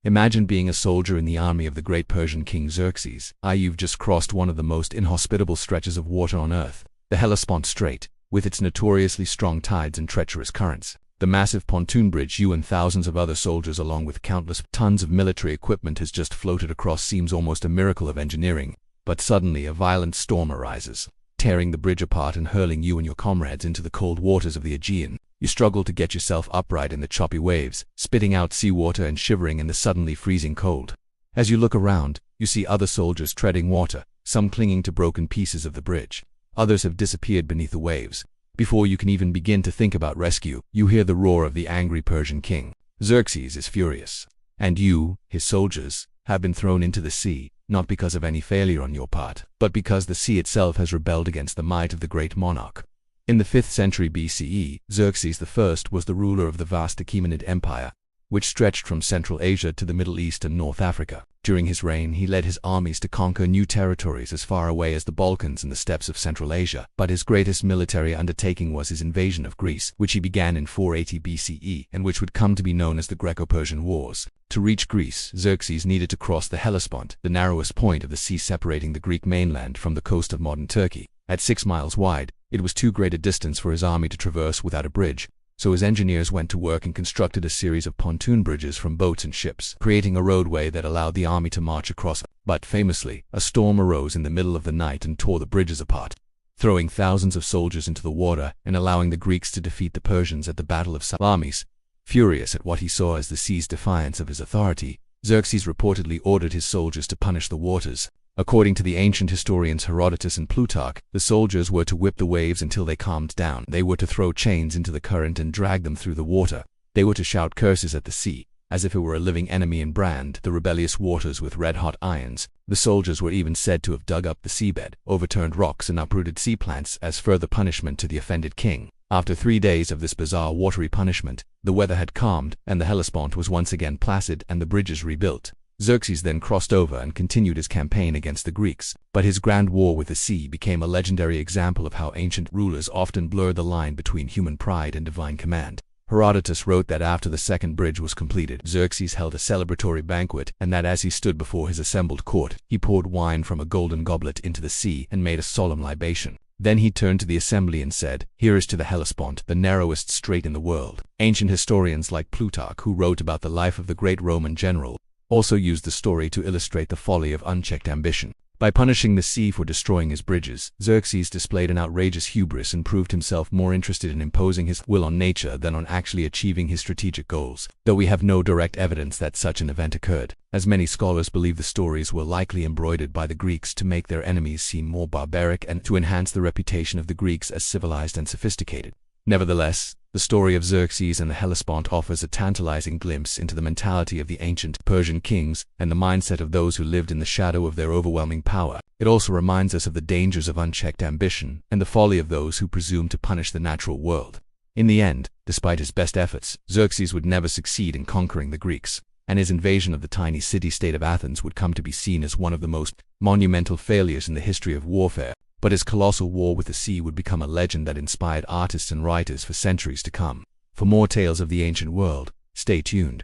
Imagine being a soldier in the army of the great Persian King Xerxes I. You've just crossed one of the most inhospitable stretches of water on earth, the Hellespont Strait, with its notoriously strong tides and treacherous currents. The massive pontoon bridge you and thousands of other soldiers along with countless tons of military equipment has just floated across seems almost a miracle of engineering, but suddenly a violent storm arises, tearing the bridge apart and hurling you and your comrades into the cold waters of the Aegean. You struggle to get yourself upright in the choppy waves, spitting out seawater and shivering in the suddenly freezing cold. As you look around, you see other soldiers treading water, some clinging to broken pieces of the bridge. Others have disappeared beneath the waves. Before you can even begin to think about rescue, you hear the roar of the angry Persian king. Xerxes is furious. And you, his soldiers, have been thrown into the sea, not because of any failure on your part, but because the sea itself has rebelled against the might of the great monarch. In the 5th century BCE, Xerxes I was the ruler of the vast Achaemenid Empire, which stretched from Central Asia to the Middle East and North Africa. During his reign, he led his armies to conquer new territories as far away as the Balkans and the steppes of Central Asia. But his greatest military undertaking was his invasion of Greece, which he began in 480 BCE and which would come to be known as the Greco-Persian Wars. To reach Greece, Xerxes needed to cross the Hellespont, the narrowest point of the sea separating the Greek mainland from the coast of modern Turkey. At 6 miles wide, it was too great a distance for his army to traverse without a bridge, so his engineers went to work and constructed a series of pontoon bridges from boats and ships, creating a roadway that allowed the army to march across. But famously, a storm arose in the middle of the night and tore the bridges apart, throwing thousands of soldiers into the water and allowing the Greeks to defeat the Persians at the Battle of Salamis. Furious at what he saw as the sea's defiance of his authority, Xerxes reportedly ordered his soldiers to punish the waters. According to the ancient historians Herodotus and Plutarch, the soldiers were to whip the waves until they calmed down. They were to throw chains into the current and drag them through the water. They were to shout curses at the sea, as if it were a living enemy, and brand the rebellious waters with red-hot irons. The soldiers were even said to have dug up the seabed, overturned rocks and uprooted sea plants as further punishment to the offended king. After 3 days of this bizarre watery punishment, the weather had calmed and the Hellespont was once again placid and the bridges rebuilt. Xerxes then crossed over and continued his campaign against the Greeks, but his grand war with the sea became a legendary example of how ancient rulers often blurred the line between human pride and divine command. Herodotus wrote that after the second bridge was completed, Xerxes held a celebratory banquet, and that as he stood before his assembled court, he poured wine from a golden goblet into the sea and made a solemn libation. Then he turned to the assembly and said, "Here is to the Hellespont, the narrowest strait in the world." Ancient historians like Plutarch, who wrote about the life of the great Roman general, also used the story to illustrate the folly of unchecked ambition. By punishing the sea for destroying his bridges, Xerxes displayed an outrageous hubris and proved himself more interested in imposing his will on nature than on actually achieving his strategic goals, though we have no direct evidence that such an event occurred, as many scholars believe the stories were likely embroidered by the Greeks to make their enemies seem more barbaric and to enhance the reputation of the Greeks as civilized and sophisticated. Nevertheless, the story of Xerxes and the Hellespont offers a tantalizing glimpse into the mentality of the ancient Persian kings and the mindset of those who lived in the shadow of their overwhelming power. It also reminds us of the dangers of unchecked ambition and the folly of those who presume to punish the natural world. In the end, despite his best efforts, Xerxes would never succeed in conquering the Greeks, and his invasion of the tiny city-state of Athens would come to be seen as one of the most monumental failures in the history of warfare. But his colossal war with the sea would become a legend that inspired artists and writers for centuries to come. For more tales of the ancient world, stay tuned.